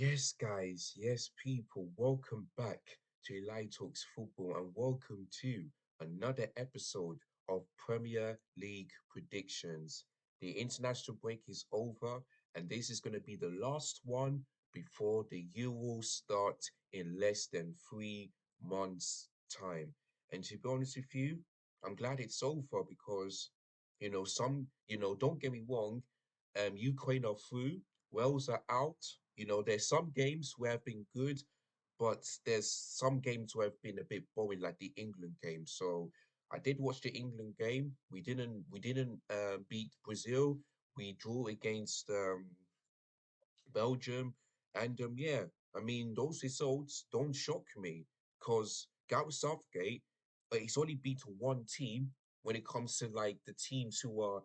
Yes, guys, yes, people, welcome back to Eli Talks Football and welcome to another episode of Premier League predictions. The international break is over, and this is going to be the last one before the Euros start in less than 3 months' time. And to be honest with you, I'm glad it's over because, don't get me wrong, Ukraine are through, Wales are out. There's some games where have been good, but there's some games where have been a bit boring, like the England game. So I did watch the England game. We didn't beat Brazil. We drew against Belgium, and yeah, I mean those results don't shock me because Gareth Southgate, he's only beaten one team when it comes to like the teams who are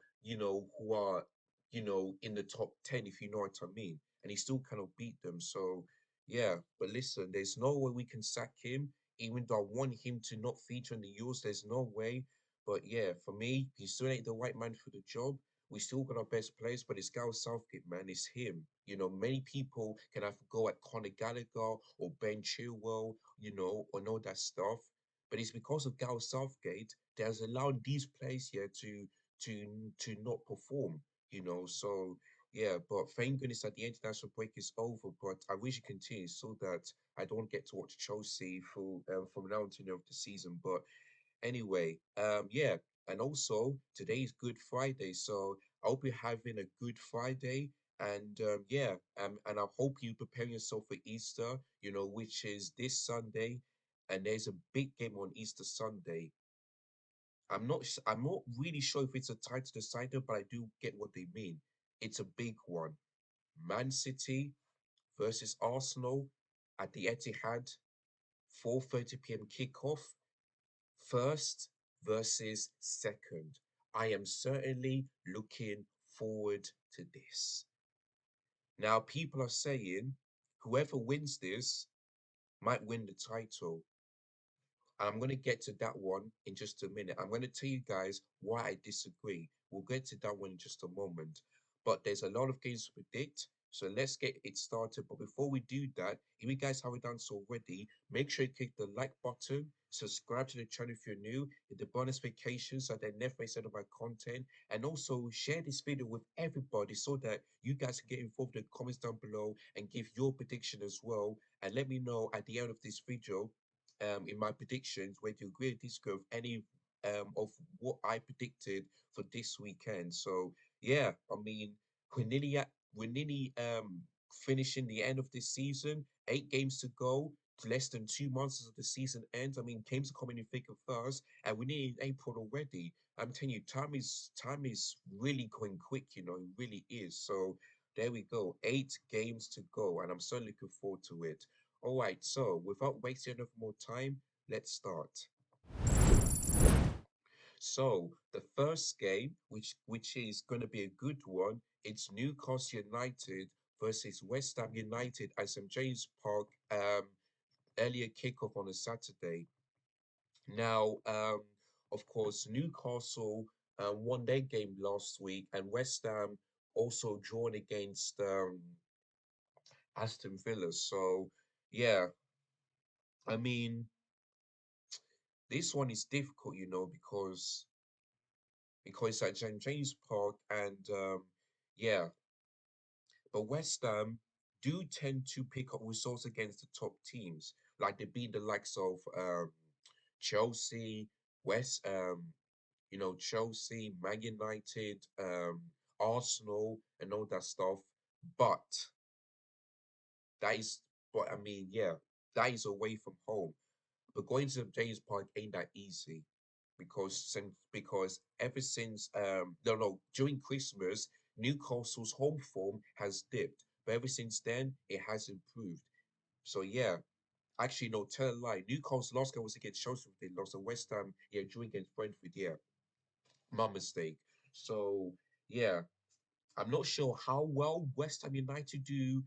in the top 10, if you know what I mean, and he still cannot beat them. So yeah, but listen, there's no way we can sack him, even though I want him to not feature in the Euros. There's no way. But yeah, for me, he still ain't the right man for the job. We still got our best players, but it's Gareth Southgate, man. It's him. Many people can have a go at Conor Gallagher or Ben Chilwell, and all that stuff. But it's because of Gareth Southgate that has allowed these players here to not perform. So yeah. But thank goodness that the international break is over. But I wish it continues so that I don't get to watch Chelsea from now until the end of the season. But anyway, yeah, and also today is Good Friday, so I hope you're having a good Friday. And yeah, and I hope you prepare yourself for Easter, which is this Sunday, and there's a big game on Easter Sunday. I'm not really sure if it's a title decider, but I do get what they mean. It's a big one. Man City versus Arsenal at the Etihad, 4:30 p.m. kickoff. First versus second. I am certainly looking forward to this. Now, people are saying whoever wins this might win the title. I'm going to get to that one in just a minute. I'm going to tell you guys why I disagree. We'll get to that one in just a moment. But there's a lot of games to predict. So let's get it started. But before we do that, if you guys haven't done so already, make sure you click the like button, subscribe to the channel if you're new, hit the bonus notifications so they never miss out of my content, and also share this video with everybody so that you guys can get involved in the comments down below and give your prediction as well. And let me know at the end of this video in my predictions whether you agree or disagree with any of what I predicted for this weekend. So yeah, I mean we're nearly finishing the end of this season. 8 games to go. Less than 2 months as the season ends. I mean, games are coming in thick and fast, and we're nearly in April already. I'm telling you, time is really going quick. It really is. So there we go. 8 games to go, and I'm so looking forward to it. All right, so without wasting enough more time, let's start. So the first game, which is going to be a good one, it's Newcastle United versus West Ham United at St James Park. Earlier kickoff on a Saturday. Now, of course, Newcastle won their game last week, and West Ham also drawn against Aston Villa. So yeah, I mean this one is difficult, because it's at St James Park, and yeah, but West Ham do tend to pick up results against the top teams, like they beat the likes of Chelsea, West, Chelsea, Man United, Arsenal, and all that stuff. But that is, but I mean, yeah, that is away from home. But going to James Park ain't that easy because ever since no, during Christmas, Newcastle's home form has dipped, but ever since then it has improved. So yeah, actually no, tell a lie. Newcastle's last game was against Chelsea. They lost. And West Ham, yeah, drew against Brentford. Yeah, my mistake. So yeah, I'm not sure how well West Ham United do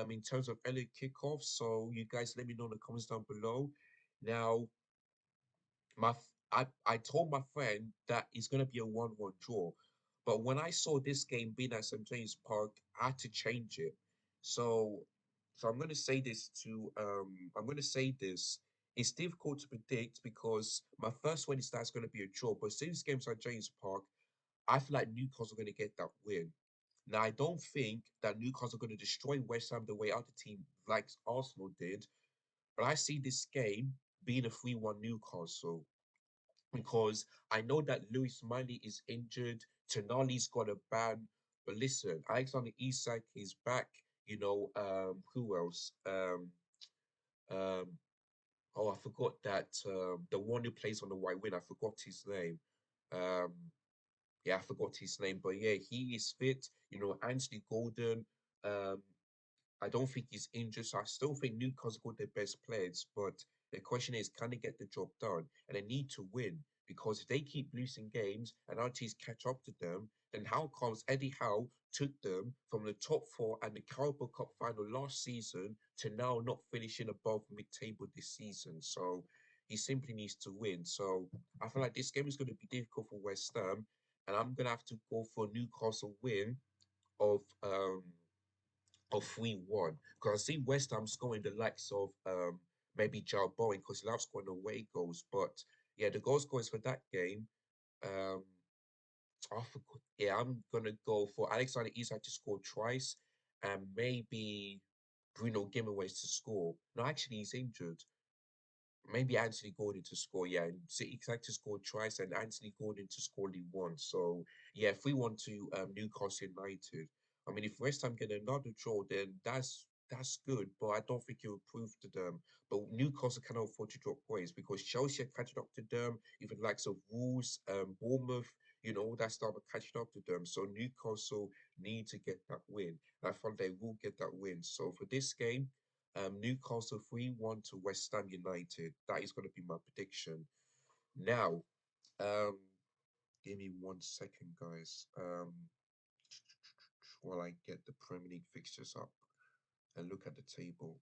in terms of early kickoffs. So you guys let me know in the comments down below. Now, I told my friend that it's gonna be a 1-1 draw. But when I saw this game being at St. James Park, I had to change it. So So I'm gonna say this. It's difficult to predict because my first one is that's gonna be a draw. But since games at James Park, I feel like Newcastle are gonna get that win. Now I don't think that Newcastle are gonna destroy West Ham the way other team like Arsenal did, but I see this game being a 3-1 Newcastle because I know that Lewis Miley is injured, Tonali's got a ban. But listen, Alexander Isak is back. Who else? Um, oh, I forgot that the one who plays on the right wing. I forgot his name. Um, yeah, I forgot his name, but yeah, he is fit. Anthony Gordon. Um, I don't think he's injured, so I still think Newcastle got their best players. But the question is, can they get the job done? And they need to win because if they keep losing games and our teams catch up to them, then how comes Eddie Howe took them from the top four and the Carabao Cup final last season to now not finishing above mid-table this season? So he simply needs to win. So I feel like this game is going to be difficult for West Ham, and I'm going to have to go for a Newcastle win of 3-1. Because I see West Ham scoring the likes of maybe Joe Bowen because he loves scoring away goals. But yeah, the goal scorers for that game, um, I forgot. Yeah, I'm gonna go for Alexander Isak to score twice and maybe Bruno Guimaraes to score. No, actually, he's injured. Maybe Anthony Gordon to score, yeah. And City to score twice and Anthony Gordon to score only once. So yeah, if we want to Newcastle United, I mean, if West Ham get another draw, then that's good, but I don't think it will prove to them. But Newcastle cannot afford to drop points because Chelsea are catching up to them, even likes of Wolves, Bournemouth, all that stuff are catching up to them. So Newcastle need to get that win. And I thought they will get that win. So for this game, Newcastle 3-1 to West Ham United. That is going to be my prediction. Now, um, give me 1 second, guys. While I get the Premier League fixtures up and look at the table.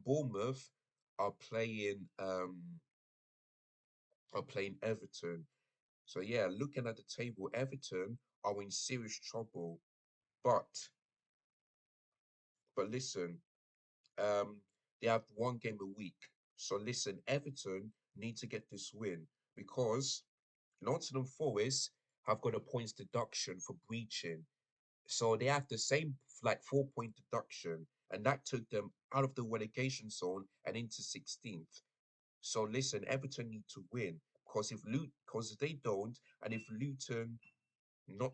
Bournemouth are playing um are playing Everton. So yeah, looking at the table, Everton are in serious trouble. But listen, um, they have one game a week. So listen, Everton need to get this win because Nottingham Forest have got a points deduction for breaching. So they have the same like 4 point deduction, and that took them out of the relegation zone and into 16th. So listen, Everton need to win because if they don't, and if Luton not,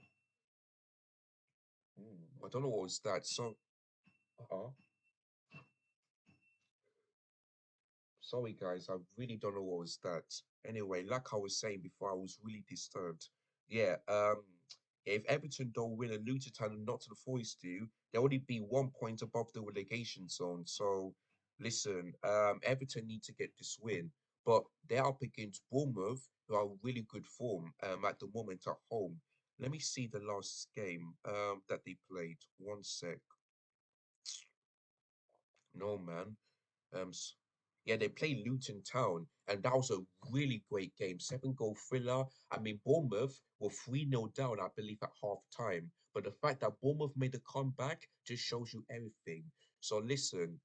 I don't know what was that. So, uh sorry, guys, I really don't know what was that. Anyway, like I was saying before, I was really disturbed. Yeah, if Everton don't win and Luton Town and Nottingham Forest do, they'll only be 1 point above the relegation zone. So, listen, Everton need to get this win, but they're up against Bournemouth, who are really good form at the moment at home. Let me see the last game that they played. 1 sec. No, man. Yeah, they played Luton Town, and that was a really great game. 7 goal thriller. I mean, Bournemouth were 3-0 down, I believe, at half time. But the fact that Bournemouth made a comeback just shows you everything. So listen,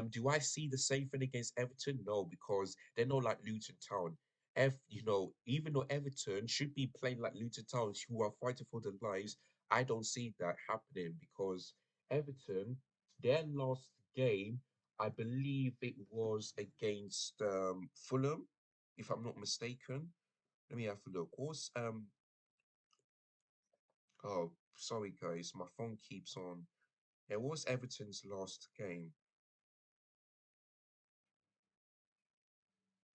do I see the same thing against Everton? No, because they're not like Luton Town. Even though Everton should be playing like Luton Towns who are fighting for their lives, I don't see that happening because Everton, their last game, I believe it was against Fulham, if I'm not mistaken. Let me have a look. Oh, sorry guys, my phone keeps on. It was Everton's last game.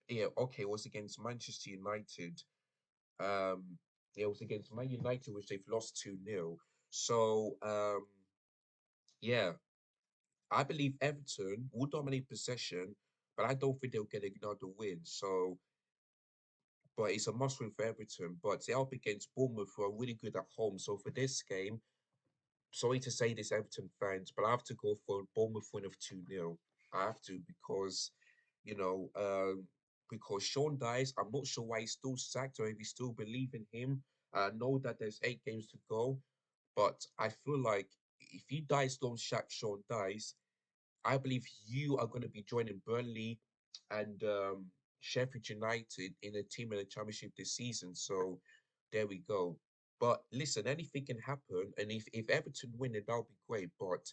Yeah, okay, it was against Manchester United. Um, yeah, it was against Man United, which they've lost 2-0. So, yeah, I believe Everton will dominate possession, but I don't think they'll get another win. So, but it's a must win for Everton. But they're up against Bournemouth, who are really good at home. So for this game, sorry to say this, Everton fans, but I have to go for a Bournemouth win of 2-0. I have to you know, um, because Sean Dice, I'm not sure why he's still sacked or if he still believe in him. I know that there's 8 games to go, but I feel like if you dice don't Shaq Sean dice, I believe you are going to be joining Burnley and Sheffield United in a team in the championship this season. So there we go. But listen, anything can happen, and if Everton win, it that'll be great. But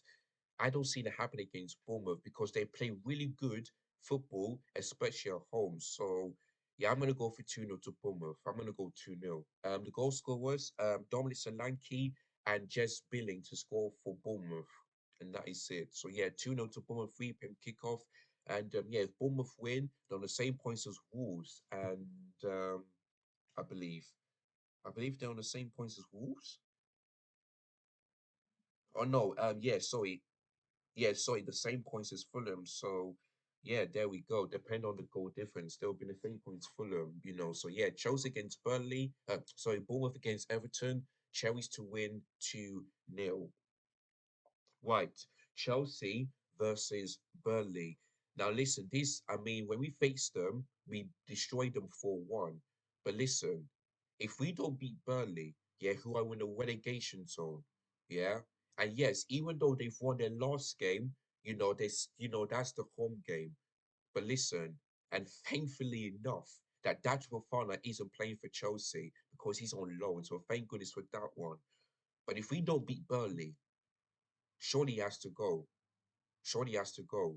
I don't see that happen against Bournemouth because they play really good football, especially at home. So yeah, I'm gonna go for 2-0 to Bournemouth. I'm gonna go 2-0. The goal scorers, Dominic Solanke and Jez Billing to score for Bournemouth. And that is it. So yeah, 2-0 to Bournemouth, 3 p.m. kickoff. And yeah, if Bournemouth win, they're on the same points as Wolves. And I believe. I believe they're on the same points as Wolves. Oh no, yeah, sorry. Yeah, sorry, the same points as Fulham. So, yeah, there we go. Depend on the goal difference. They'll be the same points Fulham. So, yeah, Chelsea against Burnley. Sorry, Bournemouth against Everton. Cherries to win 2-0. Right, Chelsea versus Burnley. Now, listen, I mean, when we faced them, we destroyed them 4-1. But listen, if we don't beat Burnley, yeah, who are in the relegation zone, yeah, and yes, even though they've won their last game, that's the home game. But listen, and thankfully enough, that Dutch Fofana isn't playing for Chelsea because he's on loan. So thank goodness for that one. But if we don't beat Burnley, surely he has to go. Surely he has to go,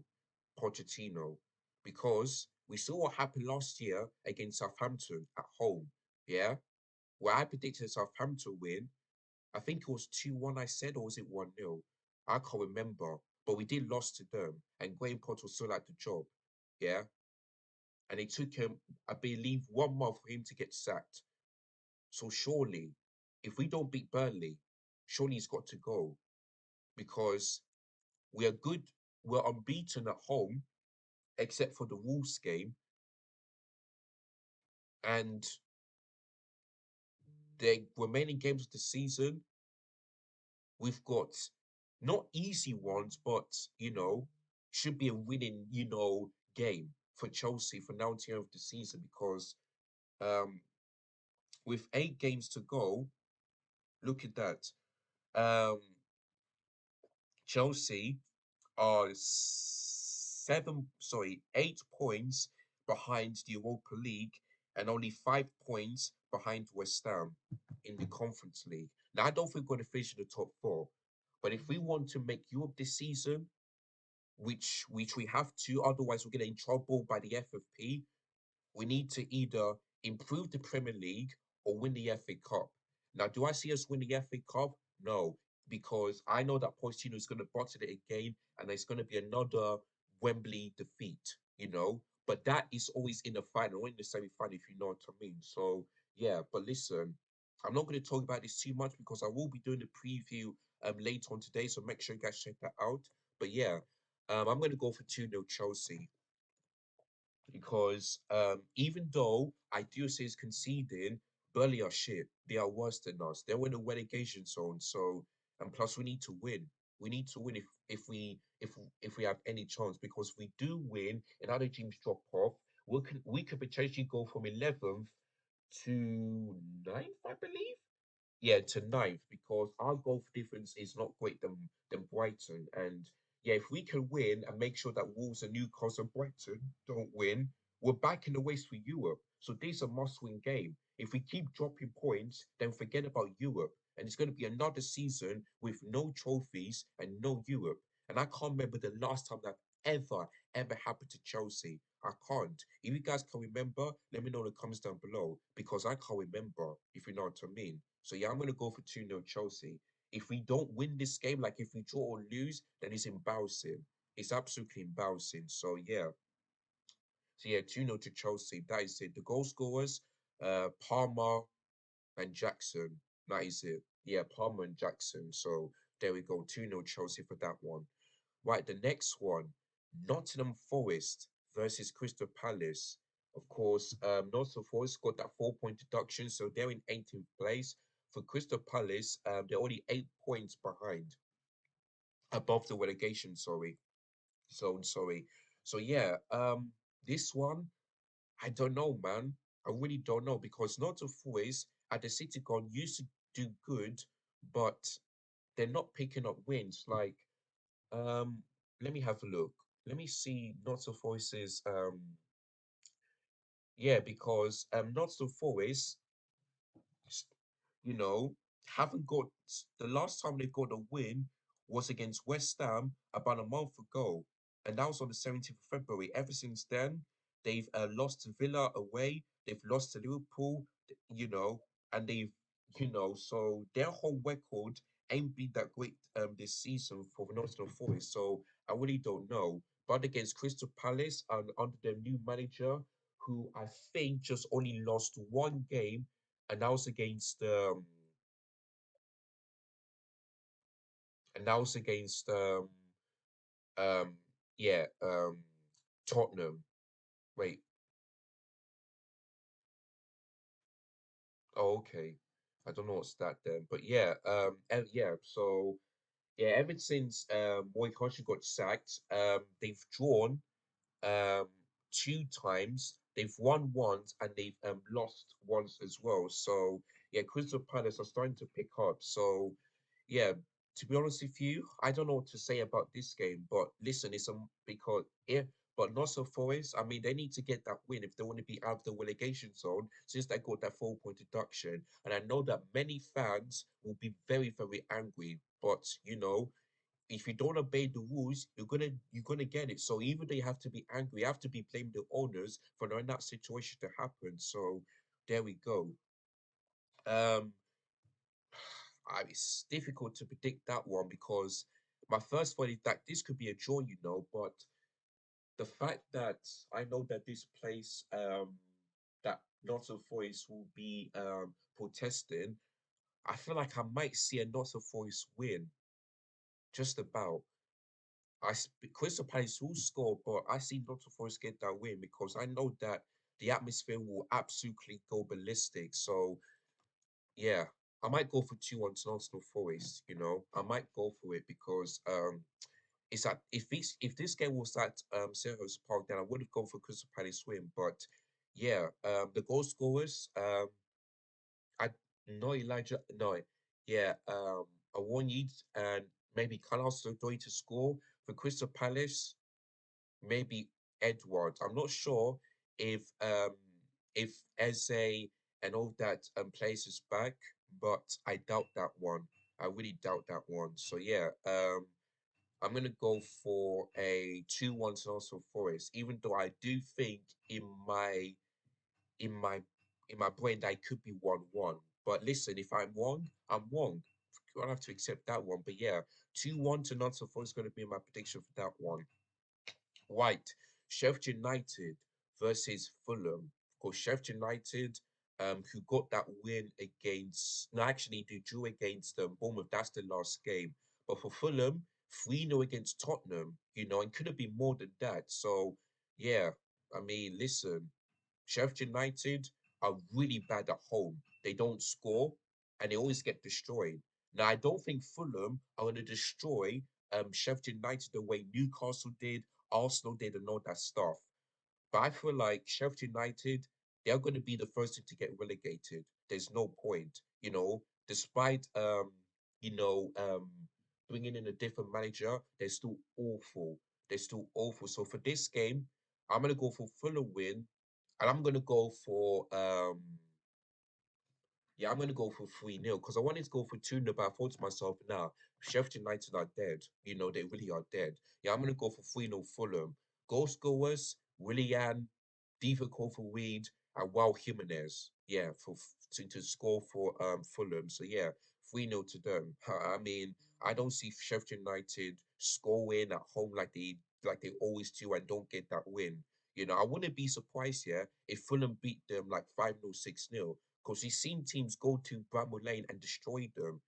Pochettino, because we saw what happened last year against Southampton at home. Yeah, where I predicted Southampton win. I think it was 2-1, I said, or was it 1-0? I can't remember. But we did lost to them, and Graham Potter still had the job. Yeah, and it took him, I believe, 1 month for him to get sacked. So surely, if we don't beat Burnley, surely he's got to go because we are good. We're unbeaten at home except for the Wolves game, and the remaining games of the season, we've got not easy ones, but should be a winning, game for Chelsea for now to of the season because um with 8 games to go, look at that. Um Chelsea are 8 points behind the Europa League and only 5 points behind West Ham in the Conference League. Now, I don't think we're going to finish in the top four, but if we want to make Europe this season, which we have to, otherwise we're getting in trouble by the FFP. We need to either improve the Premier League or win the FA Cup. Now, do I see us win the FA Cup? No, because I know that Pochettino is going to bottle it again, and there's going to be another Wembley defeat. But that is always in the final, or in the semi-final, if you know what I mean. So yeah, but listen, I'm not going to talk about this too much because I will be doing a preview later on today, so make sure you guys check that out. But yeah, I'm going to go for 2-0 Chelsea because even though I do say it's conceding, Burnley are shit. They are worse than us. They're in the relegation zone. So and plus we need to win. We need to win if we have any chance because if we do win and other teams drop off, we could potentially go from 11th to ninth, I believe. Yeah, to ninth because our goal difference is not great than Brighton. And yeah, if we can win and make sure that Wolves and Newcastle and Brighton don't win, we're back in the race for Europe. So this is a must-win game. If we keep dropping points, then forget about Europe. And it's going to be another season with no trophies and no Europe. And I can't remember the last time that ever happened to Chelsea. I can't. If you guys can remember, let me know in the comments down below because I can't remember, if you know what I mean. So yeah, I'm gonna go for 2-0 Chelsea. If we don't win this game, like if we draw or lose, then it's embarrassing. It's absolutely embarrassing. So yeah, 2-0 to Chelsea. That is it. The goal scorers, Palmer and Jackson. That is it. Yeah, Palmer and Jackson. So there we go. 2-0 Chelsea for that one. Right, the next one, Nottingham Forest versus Crystal Palace. Of course, Nottingham Forest got that 4 point deduction, so they're in 18th place. For Crystal Palace, they're only 8 points behind, above the relegation, sorry. So yeah, this one, I don't know, man. I really don't know because Nottingham Forest at the City Ground used to do good, but they're not picking up wins. Like, um, let me have a look. Let me see Nottingham Forest's yeah, because Nottingham Forest s- you know, haven't got the last time they got a win was against West Ham about a month ago, and that was on the 17th of February. Ever since then, they've lost to Villa away, they've lost to Liverpool, and so their home record ain't been that great this season for Nottingham Forest. So I really don't know. But against Crystal Palace and under their new manager, who I think just only lost one game, and that was against and that was against um yeah Tottenham. Wait, oh okay. I don't know what's that then, but yeah, yeah. So yeah, ever since Roy Hodgson got sacked, they've drawn um, two times. They've won once and they've lost once as well. So yeah, Crystal Palace are starting to pick up. So yeah, to be honest with you, I don't know what to say about this game. But listen, it's because yeah, but not so Forest. I mean, they need to get that win if they want to be out of the relegation zone since they got that 4 point deduction. And I know that many fans will be very, very angry. But if you don't obey the rules, you're gonna get it. So even though you have to be angry, you have to be blaming the owners for allowing that situation to happen. So there we go. Um, it's difficult to predict that one because my first thought is that this could be a draw, but the fact that I know that this place, that Nottingham Forest will be protesting, I feel like I might see a Nottingham Forest win, just about. Crystal Palace will score, but I see Nottingham Forest get that win because I know that the atmosphere will absolutely go ballistic. So yeah, I might go for 2-1 to Nottingham Forest. I might go for it because it's at if this game was at Selhurst Park, then I would have gone for Crystal Palace win. But yeah, the goal scorers, I no Elijah, no, yeah, Awoniyi and maybe Carlos Odoi to score for Crystal Palace. Maybe Edward. I'm not sure if Eze and all that plays is back, but I doubt that one. I really doubt that one. So yeah, I'm gonna go for a 2-1 to Nottingham Forest, even though I do think in my in my in my brain that it could be 1-1. But listen, if I'm wrong, I'm wrong. I'll have to accept that one. But yeah, 2-1 to Nottingham Forest is gonna be my prediction for that one. White, Sheffield United versus Fulham. Of course, Sheffield United, who got that win against, no, actually, they drew against Bournemouth. That's the last game. But for Fulham, 3-0 against Tottenham, and could have been more than that. So, yeah, I mean, listen, Sheffield United are really bad at home. They don't score and they always get destroyed. Now, I don't think Fulham are going to destroy Sheffield United the way Newcastle did, Arsenal did, and all that stuff. But I feel like Sheffield United, they're going to be the first team to get relegated. There's no point, despite you know, um, bringing in a different manager, they're still awful. They're still awful. So for this game, I'm gonna go for Fulham win, and I'm gonna go for yeah, I'm gonna go for 3-0 because I wanted to go for 2-0, but I thought to myself, nah, Sheffield United are dead. They really are dead. Yeah, I'm gonna go for 3-0 Fulham. Goal scorers, Willian, Divock for Reed, and Wow Jimenez. Yeah, to score for Fulham. So yeah, 3-0 to them. I mean, I don't see Sheffield United scoring at home like they always do and don't get that win. I wouldn't be surprised, yeah, if Fulham beat them like 5-0, 6-0 because he's seen teams go to Bramall Lane and destroy them.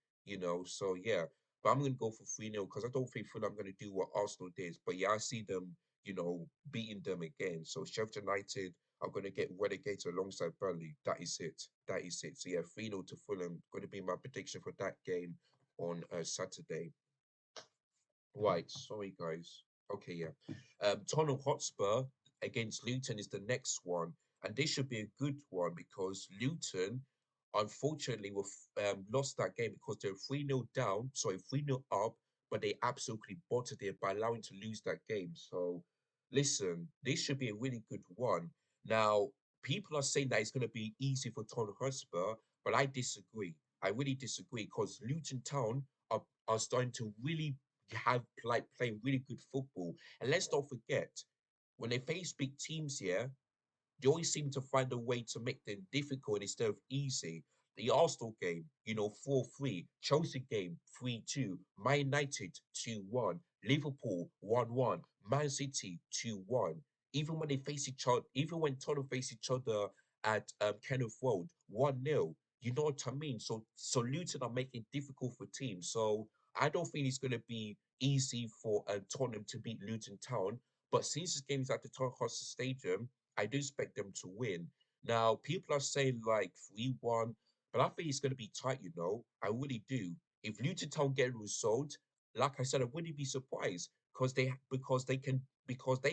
So yeah, but I'm gonna go for 3-0 because I don't think Fulham are gonna do what Arsenal did. But yeah, I see them, beating them again. So Sheffield United are gonna get relegated alongside Burnley. That is it. That is it. So yeah, 3-0 to Fulham. Gonna be my prediction for that game on Saturday. Right, sorry guys. Okay, yeah. Tottenham Hotspur against Luton is the next one, and this should be a good one because Luton unfortunately, lost that game because they're 3-0 down, sorry, 3-0 up, but they absolutely bottled it by allowing to lose that game. So, listen, this should be a really good one. Now, people are saying that it's going to be easy for Tottenham Hotspur, but I disagree. I really disagree because Luton Town are starting to really have like playing really good football. And let's not forget, when they face big teams here, they always seem to find a way to make them difficult instead of easy. The Arsenal game, 4-3. Chelsea game, 3-2. Man United, 2-1. Liverpool, 1-1. Man City, 2-1. Even when they face each other, even when Tottenham face each other at Kenneth Road, 1-0. You know what I mean? So Luton are making it difficult for teams. So I don't think it's going to be easy for Tottenham to beat Luton Town. But since this game is at the Tottenham Hotspur Stadium, I do expect them to win. Now, people are saying like 3-1, but I think it's going to be tight, you know. I really do. If Luton Town get a result, like I said, I wouldn't be surprised because they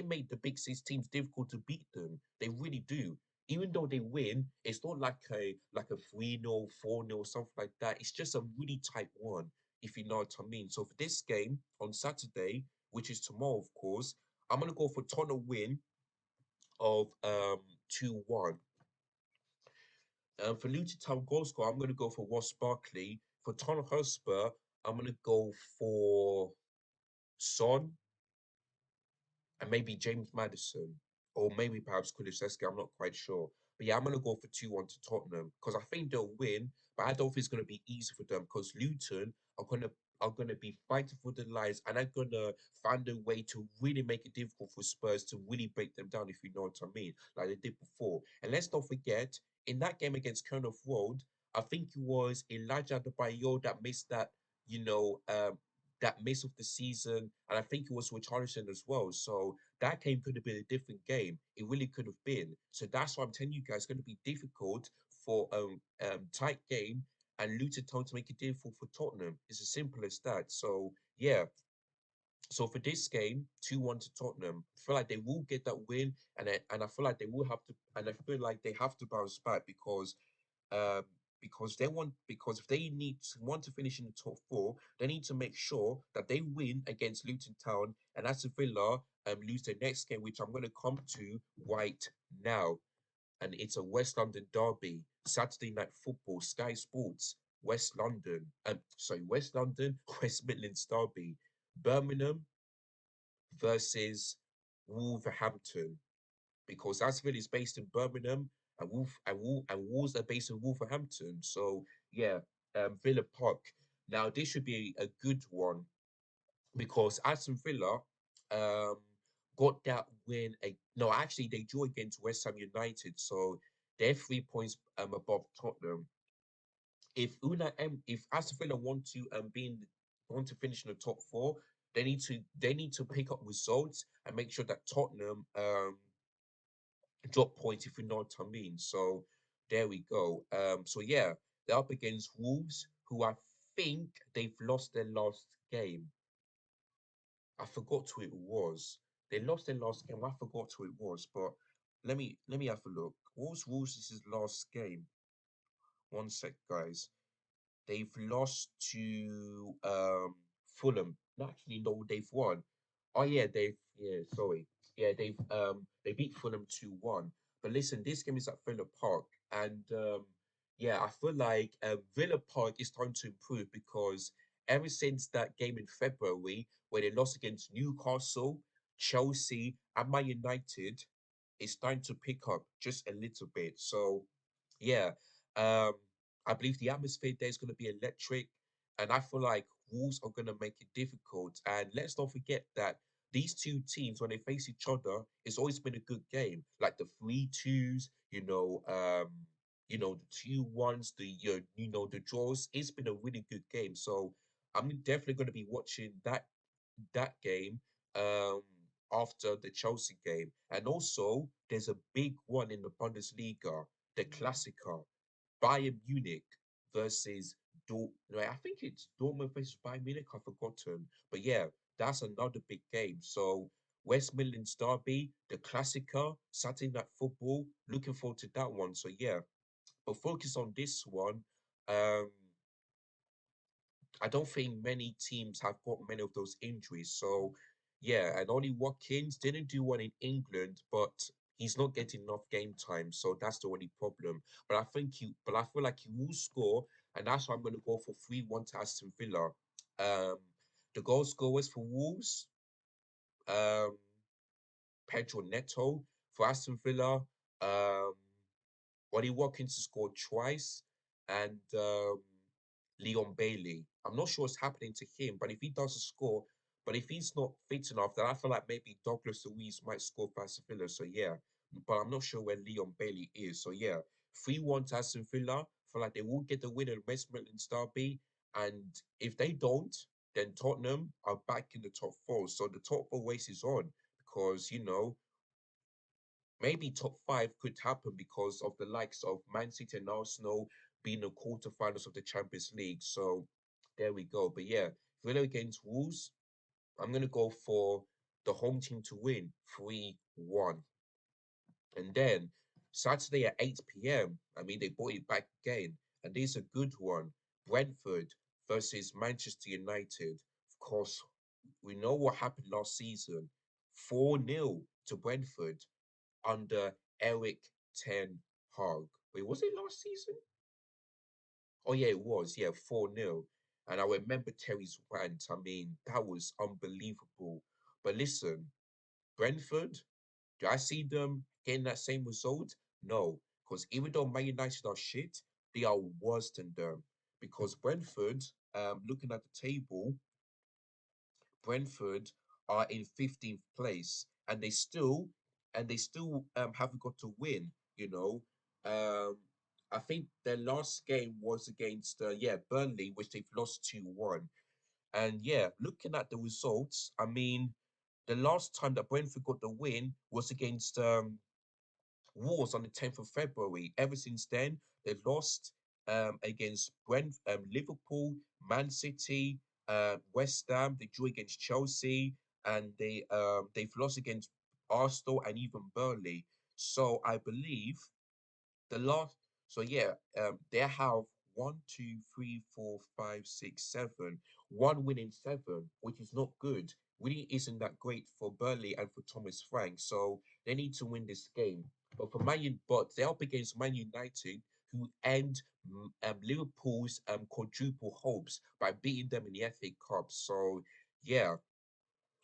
made the big six teams difficult to beat them. They really do. Even though they win, it's not like a 3-0, 4-0, something like that. It's just a really tight one, if you know what I mean. So for this game on Saturday, which is tomorrow, of course, I'm gonna go for Tottenham win of 2-1. For Luton Town goal scorer, I'm going to go for Ross Barkley. For Tottenham Hotspur, I'm going to go for Son and maybe James Madison, or maybe perhaps Kulusevski. I'm not quite sure. But yeah, I'm going to go for 2-1 to Tottenham because I think they'll win, but I don't think it's going to be easy for them because Luton are gonna be fighting for their lives and are gonna find a way to really make it difficult for Spurs to really break them down, if you know what I mean, like they did before. And let's not forget, in that game against Kerneth Road, I think it was Elijah Adebayo that missed you know, um, that miss of the season, and I think it was Richarlison as well. So that game could have been a different game. It really could have been. So that's why I'm telling you guys, it's going to be difficult for tight game and Luton Town to make it difficult for Tottenham. It's as simple as that. So yeah. So for this game, 2-1 to Tottenham. I feel like they will get that win, and I feel like they will have to, and I feel like they have to bounce back um, because if they want to finish in the top four, they need to make sure that they win against Luton Town and Aston Villa lose their next game, which I'm going to come to right now. And it's a West London derby, Saturday night football, Sky Sports, West London. West London, West Midlands derby, Birmingham versus Wolverhampton because Aston is based in Birmingham and Wolves are based in Wolverhampton. So yeah, Villa Park. Now this should be a good one because Aston Villa um got that win. No, actually they drew against West Ham United, so they're 3 points above Tottenham. If Aston Villa want to finish in the top four, they need to pick up results and make sure that Tottenham drop points, if you know what I mean. So there we go. So yeah, they're up against Wolves, who I think they've lost their last game. I forgot who it was. They lost their last game. I forgot who it was, but let me have a look. Wolves is his last game. One sec, guys. They've lost to Fulham. No, actually, no, they've won. Oh sorry. Yeah, they beat Fulham 2-1. But listen, this game is at Villa Park, and yeah, I feel like Villa Park is starting to improve because ever since that game in February where they lost against Newcastle, Chelsea, and Man United, it's starting to pick up just a little bit. So yeah, um, I believe the atmosphere there is going to be electric, and I feel like Wolves are going to make it difficult. And let's not forget that these two teams, when they face each other, it's always been a good game. Like the 3-2s, the 2-1s, the draws. It's been a really good game. So I'm definitely going to be watching that game um after the Chelsea game. And also there's a big one in the Bundesliga, the Klassiker, Bayern Munich versus no, I think it's Dortmund versus Bayern Munich, I've forgotten. But yeah, that's another big game. So West Midlands Derby, the Klassiker, Saturday Night Football. Looking forward to that one. So yeah, But focus on this one. Um, I don't think many teams have got many of those injuries. So, yeah, and Ollie Watkins didn't do one in England, but he's not getting enough game time. So that's the only problem. But I feel like he will score, and that's why I'm going to go for 3-1 to Aston Villa. Um, the goal scorers for Wolves, um, Pedro Neto. For Aston Villa, um, Ollie Watkins scored twice, and Leon Bailey. I'm not sure what's happening to him, but if he doesn't score, but if he's not fit enough, then I feel like maybe Douglas Luiz might score for Aston Villa. So yeah, but I'm not sure where Leon Bailey is. So yeah, 3-1 to Aston Villa. Feel like they will get the win at West Midlands Derby, and if they don't, then Tottenham are back in the top four. So the top four race is on because maybe top five could happen because of the likes of Man City and Arsenal being the quarterfinals of the Champions League. So there we go. But yeah, Villa against Wolves, I'm gonna go for the home team to win 3-1. And then Saturday at 8 p.m. I mean they brought it back again. And this is a good one. Brentford versus Manchester United. Of course, we know what happened last season. 4-0 to Brentford under Eric Ten Hag. Wait, was it last season? Oh yeah, it was. Yeah, 4-0. And I remember Terry's rant. I mean, that was unbelievable. But listen, Brentford, do I see them getting that same result? No. Because even though Man United are shit, they are worse than them. Because Brentford, looking at the table, Brentford are in 15th place and they still haven't got to win, you know. Um I think their last game was against Burnley, which they've lost 2-1. And yeah, looking at the results, I mean, the last time that Brentford got the win was against Wolves on the 10th of February. Ever since then, they've lost against Liverpool, Man City, West Ham. They drew against Chelsea, and they've lost against Arsenal and even Burnley. So I believe the last, so yeah, they have one, two, three, four, five, six, seven. One win in seven, which is not good. Really isn't that great for Burnley and for Thomas Frank. So they need to win this game. But they're up against Man United, who end Liverpool's quadruple hopes by beating them in the FA Cup. So yeah,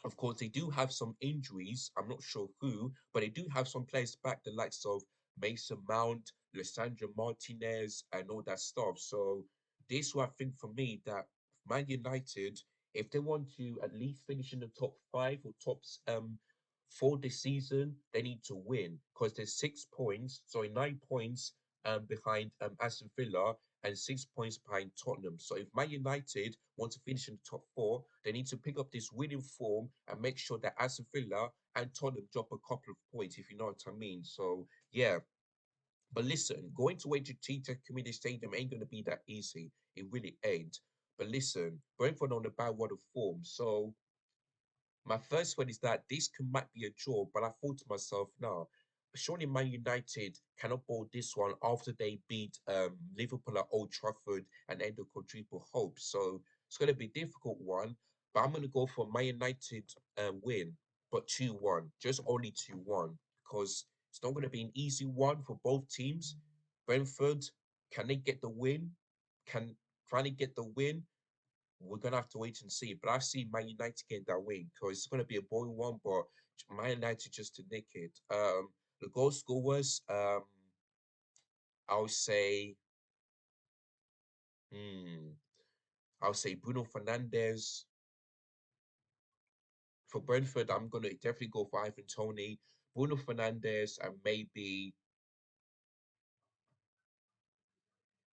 of course, they do have some injuries. I'm not sure who, but they do have some players back, the likes of Mason Mount, Lissandro Martinez, and all that stuff. So this will, I think, for me, that Man United, if they want to at least finish in the top five or four this season, they need to win because there's 6 points, sorry, 9 points behind Aston Villa and 6 points behind Tottenham. So if Man United want to finish in the top four, they need to pick up this winning form and make sure that Aston Villa and Tottenham drop a couple of points, if you know what I mean. So yeah. But listen, going to HTT Community Stadium ain't gonna be that easy. It really ain't. But listen, Brentford on the bad word of form. So my first one is that might be a draw, but I thought to myself, now, surely Man United cannot bowl this one after they beat Liverpool at Old Trafford and end the quadruple hope. So it's going to be a difficult one, but I'm going to go for Man United win, but 2-1, just only 2-1, because it's not going to be an easy one for both teams. Brentford, can they get the win? Can finally get the win? We're gonna have to wait and see. But I see Man United getting that win because it's gonna be a boring one, but Man United just to nick it. The goal scorers, I'll say, hmm, I'll say Bruno Fernandes. For Brentford, I'm gonna definitely go for Ivan Toney, Bruno Fernandes, and maybe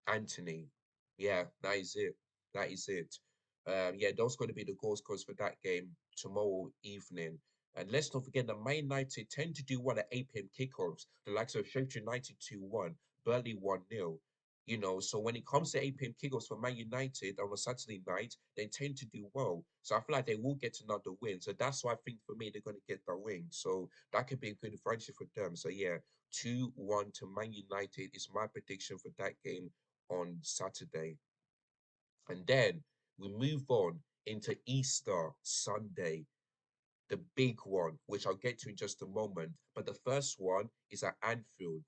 Anthony. Yeah, that is it. That is it. Yeah, those going to be the goal scorers for that game tomorrow evening. And let's not forget that Man United tend to do well at 8 p.m. kickoffs. The likes of Sheffield United 2-1, Burnley 1-0. So when it comes to 8 p.m. kickoffs for Man United on a Saturday night, they tend to do well. So I feel like they will get another win. So that's why I think for me they're going to get the win. So that could be a good advantage for them. So yeah, 2-1 to Man United is my prediction for that game on Saturday. And then we move on into Easter Sunday, the big one, which I'll get to in just a moment. But the first one is at Anfield,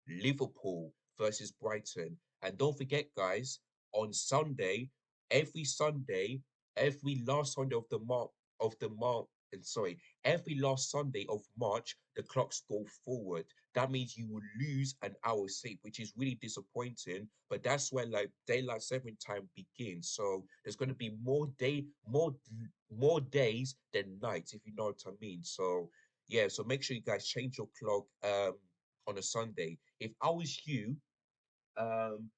Liverpool versus Brighton. And don't forget, guys, on Sunday, every Sunday, every last Sunday of the month, and sorry, every last Sunday of March, the clocks go forward. That means you will lose an hour's sleep, which is really disappointing. But that's when like daylight saving time begins. So there's going to be more days than nights, if you know what I mean. So yeah, so make sure you guys change your clock on a Sunday. If I was you,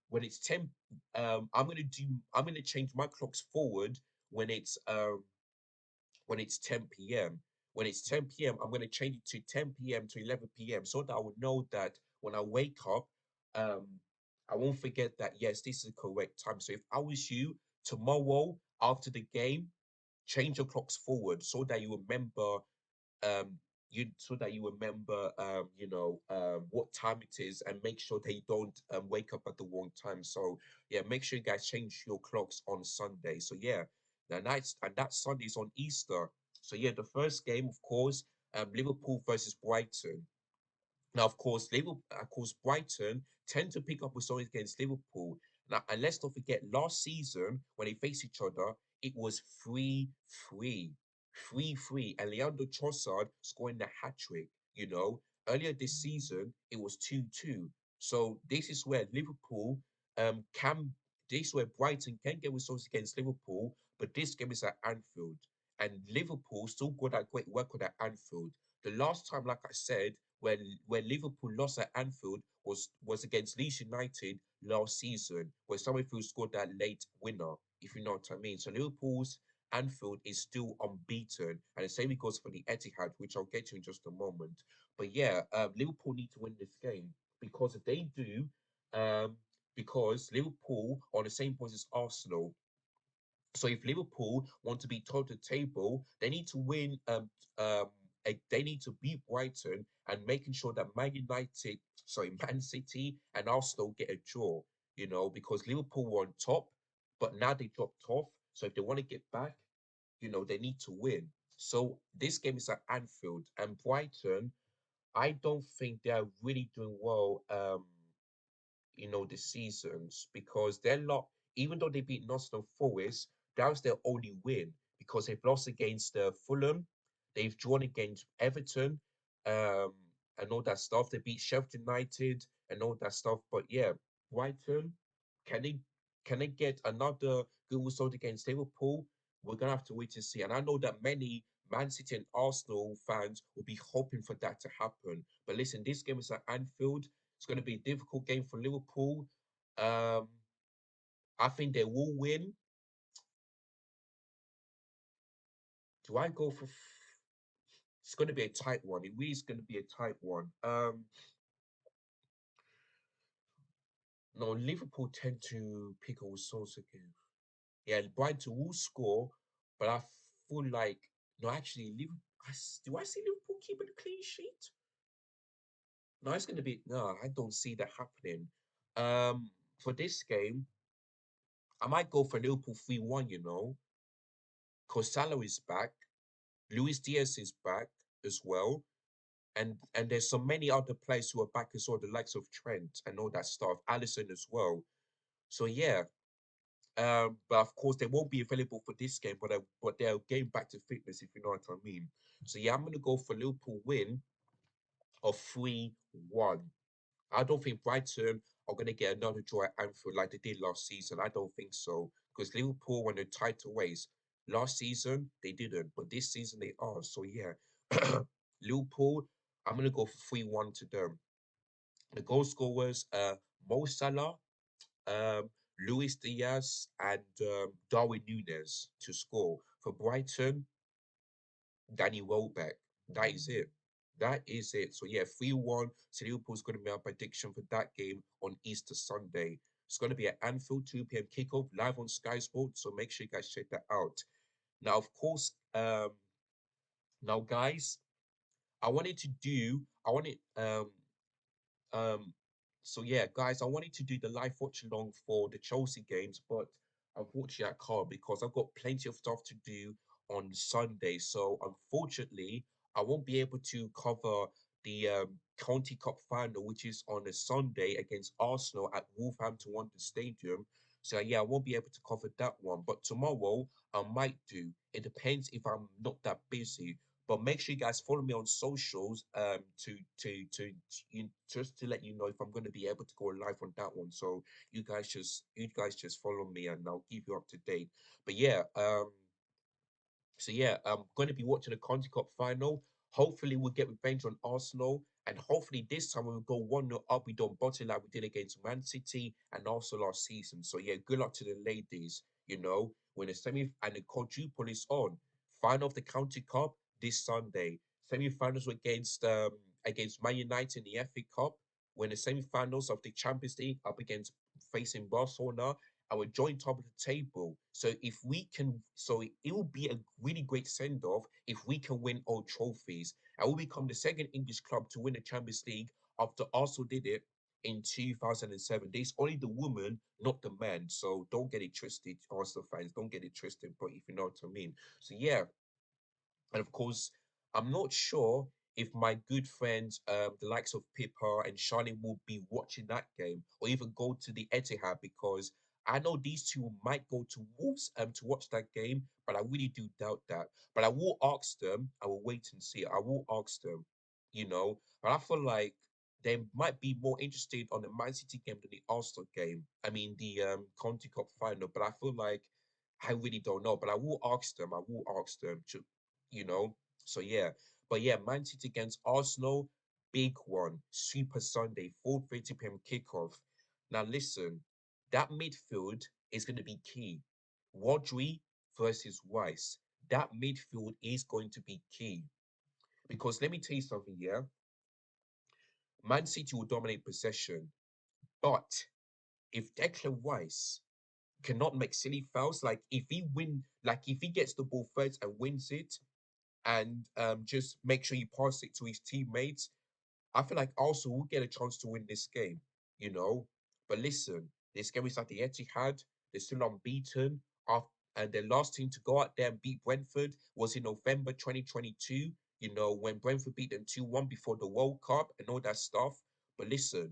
when it's 10, I'm gonna change my clocks forward when when it's 10 p.m. When it's 10 p.m., I'm going to change it to 10 p.m. to 11 p.m. so that I will know that when I wake up, um, I won't forget that, yes, this is the correct time. So if I was you, tomorrow after the game, change your clocks forward so that you remember um so that you remember what time it is and make sure that you don't wake up at the wrong time. So yeah, make sure you guys change your clocks on Sunday. So yeah, and that Sunday is on Easter. So yeah, the first game, of course, Liverpool versus Brighton. Now, of course, Brighton tend to pick up results against Liverpool. Now, and let's not forget, last season when they faced each other, it was 3-3, 3-3, and Leandro Trossard scoring the hat trick. You know, earlier this season it was 2-2. So this is where Liverpool can. This is where Brighton can get results against Liverpool, but this game is at Anfield, and Liverpool still got that great record at Anfield. The last time, like I said, where Liverpool lost at Anfield was against Leeds United last season, where Summerfield scored that late winner, if you know what I mean. So Liverpool's Anfield is still unbeaten, and the same goes for the Etihad, which I'll get to in just a moment. But yeah, Liverpool need to win this game because if they do, um, because Liverpool are on the same points as Arsenal, so if Liverpool want to be top of the table, they need to win. They need to beat Brighton and making sure that Man City and Arsenal get a draw. You know, because Liverpool were on top, but now they dropped off. So if they want to get back, they need to win. So this game is at Anfield and Brighton. I don't think they are really doing well. The seasons because they're not, even though they beat Nottingham Forest, that was their only win because they've lost against Fulham, they've drawn against Everton, um, and all that stuff. They beat Sheffield United and all that stuff. But yeah, Brighton, can they can they get another good result against Liverpool? We're gonna have to wait to see. And I know that many Man City and Arsenal fans will be hoping for that to happen. But listen, this game is at Anfield. It's going to be a difficult game for Liverpool. Um, I think they will win. Do I go for? It's going to be a tight one. It really is going to be a tight one. No, Liverpool tend to pick all sorts of games. Yeah, Brighton will score, but I feel like no, actually, Liverpool. Do I see Liverpool keeping a clean sheet? No, it's going to be no. I don't see that happening. For this game, I might go for Liverpool 3-1. Because Salah is back. Luis Diaz is back as well. And there's so many other players who are back as well, the likes of Trent and all that stuff, Allison as well. So yeah, but of course they won't be available for this game, but they'll gain back to fitness if you know what I mean. So yeah, I'm gonna go for Liverpool win of 3-1. I don't think Brighton are gonna get another draw at Anfield like they did last season. I don't think so because Liverpool won the title race last season they didn't, but this season they are. So yeah, Liverpool. I'm gonna go for 3-1 to them. The goal scorers: Mo Salah, um, Luis Diaz, and Darwin Nunes to score. For Brighton, Danny Welbeck. That is it. That is it. So yeah, 3-1. So Liverpool's going to be our prediction for that game on Easter Sunday. It's going to be at Anfield, 2 p.m. kickoff, live on Sky Sports. So make sure you guys check that out. Now, of course, now guys, I wanted. Um, so yeah, guys, I wanted to do the live watch along for the Chelsea games, but unfortunately I can't because I've got plenty of stuff to do on Sunday. So unfortunately, I won't be able to cover the County Cup final, which is on a Sunday against Arsenal at Wolverhampton Wanderers Stadium. So yeah, I won't be able to cover that one. But tomorrow I might do. It depends if I'm not that busy. But make sure you guys follow me on socials to just to let you know if I'm going to be able to go live on that one. So you guys just follow me and I'll keep you up to date. But yeah, so yeah, I'm going to be watching the Conti Cup final. Hopefully, we'll get revenge on Arsenal, and hopefully this time we'll go 1-0 up. We don't bottle like we did against Man City and also last season. So yeah, good luck to the ladies. When the semi and the quadruple is on, final of the County Cup this Sunday. Semi-finals against Man United in the FA Cup. When the semi-finals of the Champions League up against facing Barcelona, our joint top of the table. So if we can, so it will be a really great send off if we can win all trophies. And we'll become the second English club to win the Champions League after Arsenal did it in 2007. There's only the woman, not the man. So don't get it twisted, Arsenal fans. Don't get it twisted, but if you know what I mean. So yeah, and of course, I'm not sure if my good friends, the likes of Pippa and Charlie, will be watching that game or even go to the Etihad because I know these two might go to Wolves to watch that game, but I really do doubt that. But I will ask them. I will wait and see. I will ask them, But I feel like they might be more interested on the Man City game than the Arsenal game. I mean, the Conti Cup final. But I feel like I really don't know. But I will ask them. I will ask them to you know. So yeah, but yeah, Man City against Arsenal, big one, Super Sunday, 4:30 p.m. kickoff. Now listen, that midfield is going to be key. Rodri versus Rice. That midfield is going to be key because let me tell you something. Yeah, Man City will dominate possession, but if Declan Rice cannot make silly fouls, like if he gets the ball first and wins it, and just make sure you pass it to his teammates. I feel like Arsenal will get a chance to win this game, you know. But listen, this game is at the Etihad. They're still unbeaten. And their last team to go out there and beat Brentford was in November 2022, when Brentford beat them 2-1 before the World Cup and all that stuff. But listen,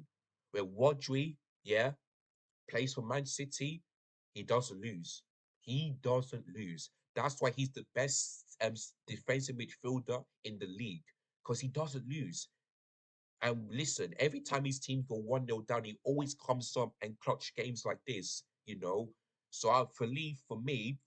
when Rodri, yeah, plays for Man City, he doesn't lose. He doesn't lose. That's why he's the best defensive midfielder in the league because he doesn't lose. And listen, every time his team go 1-0 down, he always comes up and clutch games like this. So I believe for me,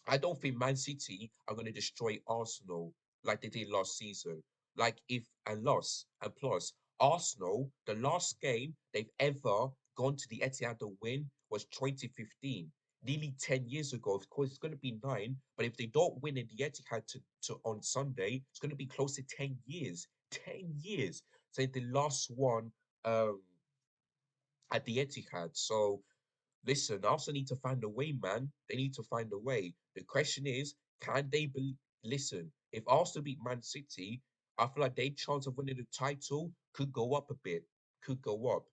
I don't think Man City are going to destroy Arsenal like they did last season. Like if and loss and plus Arsenal, the last game they've ever gone to the Etihad to win was 2015, nearly 10 years ago. Of course, it's going to be nine, but if they don't win in the Etihad to on Sunday, it's going to be close to 10 years. 10 years. So the last one um at the Etihad. So listen, Arsenal need to find a way, man. They need to find a way. The question is, can they listen? If Arsenal beat Man City, I feel like their chance of winning the title could go up a bit, could go up.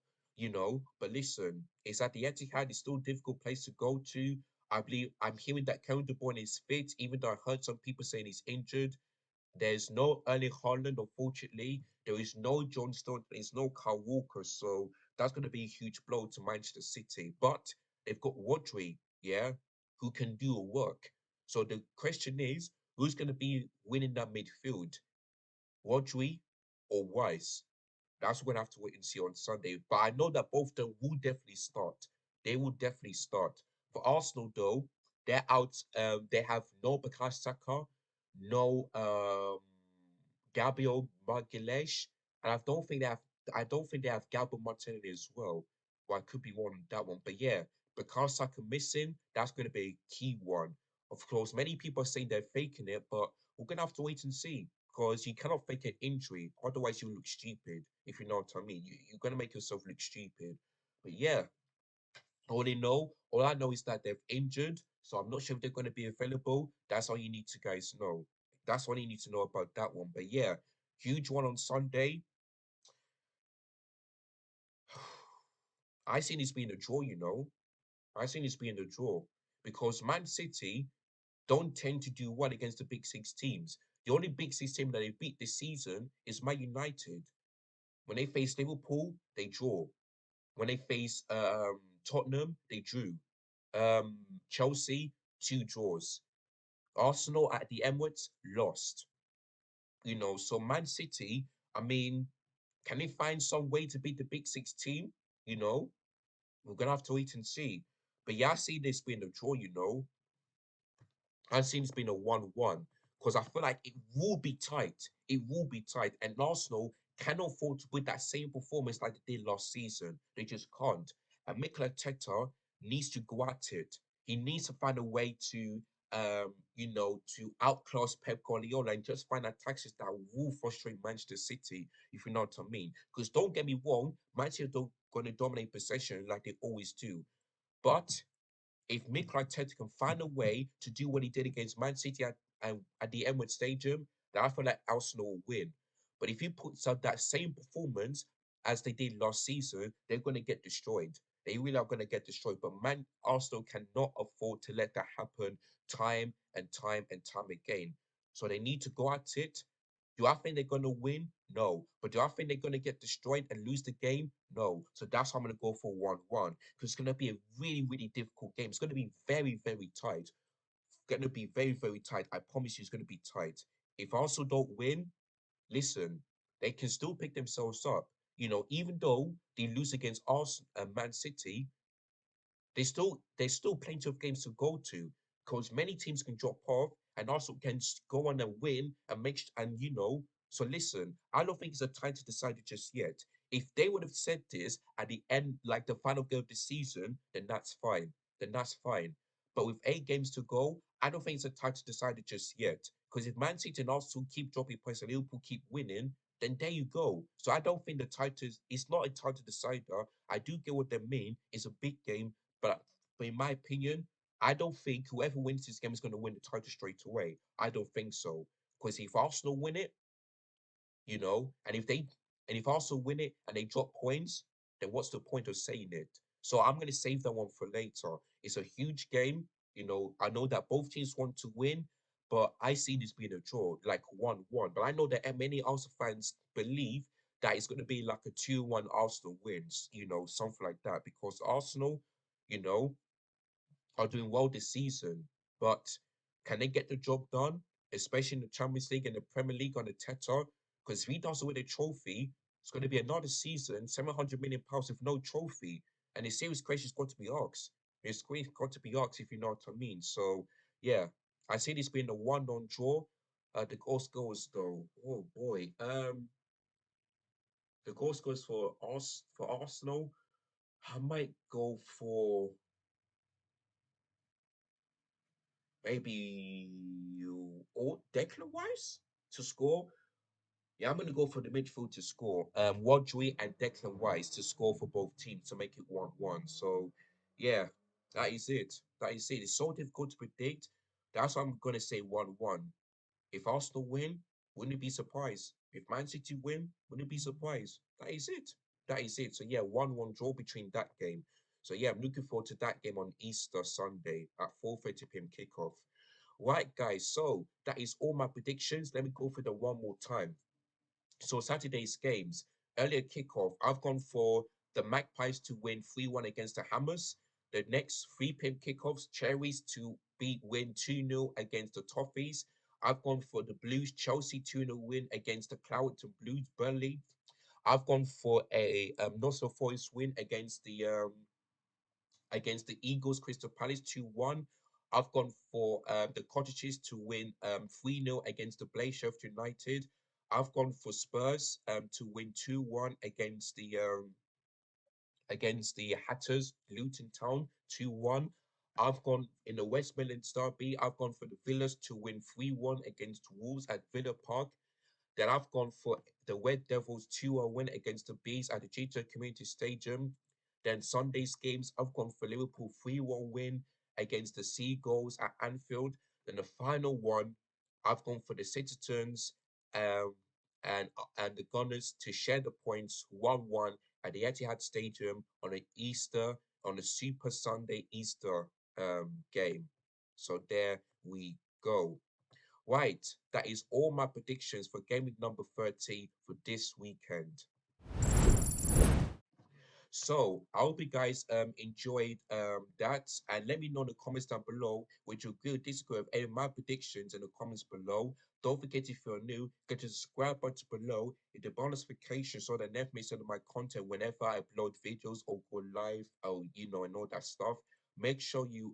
But listen, it's at the Etihad. It's still a difficult place to go to. I believe I'm hearing that Kevin De Bruyne is fit, even though I heard some people saying he's injured. There's no Erling Haaland, unfortunately. There is no John Stones. There's no Kyle Walker. So that's going to be a huge blow to Manchester City. But they've got Rodri, yeah, who can do a work. So the question is, who's going to be winning that midfield? Rodri or Rice? That's what we have to wait and see on Sunday. But I know that both of them will definitely start. They will definitely start. For Arsenal, though, they're out. They have no Bukayo Saka, no Gabriel Magalhaes, and I don't think they have. I don't think they have Gabriel Martinelli as well. Well, I could be wrong on that one, but yeah, Bukayo Saka missing. That's going to be a key one. Of course, many people are saying they're faking it, but we're gonna have to wait and see because you cannot fake an injury. Otherwise, you look stupid. If you know what I mean, you're gonna make yourself look stupid. But yeah, all I know is that they've injured, so I'm not sure if they're gonna be available. That's all you need to guys know. That's all you need to know about that one. But yeah, huge one on Sunday. I seen this being a draw, you know. I seen this being a draw because Man City don't tend to do well against the big six teams. The only big six team that they beat this season is Man United. When they face Liverpool, they draw. When they face Tottenham, they drew. Chelsea, two draws. Arsenal at the Emirates lost. You know, so Man City, I mean, can they find some way to beat the big six team? You know, we're gonna have to wait and see. But yeah, I see this being a draw, you know. I see it's been a 1-1 because I feel like it will be tight. It will be tight. And Arsenal cannot afford to put that same performance like they did last season. They just can't. And Mikel Arteta needs to go at it. He needs to find a way to, to outclass Pep Guardiola and just find that tactics that will frustrate Manchester City, if you know what I mean. Because don't get me wrong, Manchester don't going to dominate possession like they always do. But if Mikel Arteta can find a way to do what he did against Man City at the Emirates Stadium, then I feel like Arsenal will win. But if he puts up that same performance as they did last season, they're going to get destroyed. They really are going to get destroyed. But man, Arsenal cannot afford to let that happen time and time and time again. So they need to go at it. Do I think they're going to win? No. But do I think they're going to get destroyed and lose the game? No. So that's how I'm going to go for 1-1 because it's going to be a really, really difficult game. It's going to be very, very tight. It's going to be very, very tight. I promise you it's going to be tight. If Arsenal don't win, listen, they can still pick themselves up. You know, even though they lose against Arsenal and Man City, there's still plenty of games to go to because many teams can drop off and also can go on and win and so listen, I don't think it's a time to decide it just yet. If they would have said this at the end, like the final game of the season, then that's fine. Then that's fine. But with 8 games to go, I don't think it's a time to decide it just yet. Because if Man City and Arsenal keep dropping points and Liverpool keep winning, then there you go. So I don't think the title is it's not a title decider. I do get what they mean. It's a big game, but in my opinion, I don't think whoever wins this game is going to win the title straight away. I don't think so. Because if Arsenal win it, and if Arsenal win it and they drop points, then what's the point of saying it? So I'm going to save that one for later. It's a huge game. You know, I know that both teams want to win, but I see this being a draw, like 1-1. But I know that many Arsenal fans believe that it's going to be like a 2-1 Arsenal wins, something like that. Because Arsenal, you know, are doing well this season, but can they get the job done, especially in the Champions League and the Premier League on the Teta? Because if he doesn't win a trophy, it's going to be another season, £700 million with no trophy. And the serious question's got to be asked. It's got to be asked if you know what I mean. So, yeah, I see this being a 1-1 draw. The goal scores, though, oh boy. The goal scores for Arsenal, I might go for maybe you or Declan Rice to score. Yeah, I'm gonna go for the midfield to score. Rodri and Declan Rice to score for both teams to make it 1-1. So yeah, that is it. That is it. It's so difficult to predict. That's why I'm gonna say 1-1. If Arsenal win, wouldn't be surprised. If Man City win, wouldn't be surprised. That is it. That is it. So yeah, 1-1 draw between that game. So yeah, I'm looking forward to that game on Easter Sunday at 4:30 p.m. kickoff. Right, guys. So that is all my predictions. Let me go through them one more time. So Saturday's games, earlier kickoff, I've gone for the Magpies to win 3-1 against the Hammers. The next 3 p.m. kickoffs, Cherries to win 2-0 against the Toffees. I've gone for the Blues, Chelsea 2-0 win against the Cloughton Blues, Burnley. I've gone for a Nottingham Forest win against the Eagles, Crystal Palace 2-1. I've gone for the Cottages to win 3-0 against the Sheffield United. I've gone for Spurs to win 2-1 against the Hatters, Luton Town 2-1. I've gone in the West Midlands Derby. I've gone for the Villas to win 3-1 against Wolves at Villa Park. Then I've gone for the Red Devils 2-1 win against the Bees at the Cheetah Community Stadium. Then Sunday's games, I've gone for Liverpool 3-1 win against the Seagulls at Anfield. Then the final one, I've gone for the Citizens um, and the Gunners to share the points 1-1 at the Etihad Stadium on a Easter, on a Super Sunday Easter game. So there we go. Right, that is all my predictions for game week number 30 for this weekend. So I hope you guys enjoyed that, and let me know in the comments down below would you agree or disagree with any of my predictions in the comments below. Don't forget, if you're new, get the subscribe button below, hit the bonus notification so that never miss any of my content whenever I upload videos or go live, or and all that stuff. Make sure you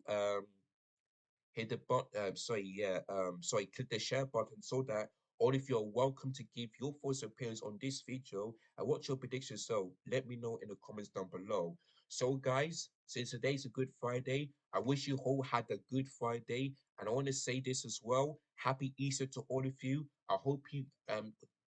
hit the click the share button so that all of you are welcome to give your thoughts and opinions on this video and what's your prediction. So let me know in the comments down below. So guys, since today's a good Friday, I wish you all had a good Friday, and I want to say this as well. Happy Easter to all of you. I hope you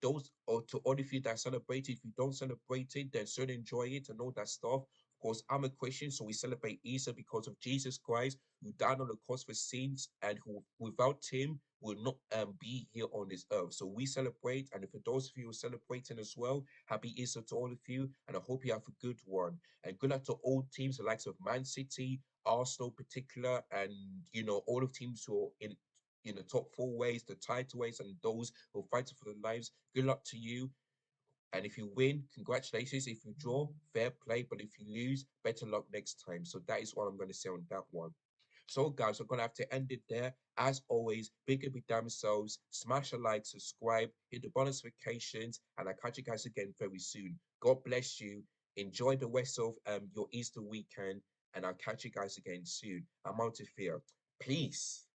those or to all of you that celebrate it. If you don't celebrate it, then certainly enjoy it and all that stuff. Of course, I'm a Christian, so we celebrate Easter because of Jesus Christ, who died on the cross for sins, and who without him will not be here on this earth. So we celebrate, and for those of you who are celebrating as well, happy Easter to all of you, and I hope you have a good one. And good luck to all teams, the likes of Man City, Arsenal, particular, and all of teams who are in the top four ways, the title ways, and those who are fighting for their lives. Good luck to you. And if you win, congratulations. If you draw, fair play. But if you lose, better luck next time. So that is what I'm going to say on that one. So, guys, I'm going to have to end it there. As always, big up your damn selves. Smash a like, subscribe, hit the bonus notifications, and I'll catch you guys again very soon. God bless you. Enjoy the rest of your Easter weekend, and I'll catch you guys again soon. I'm out of here. Peace.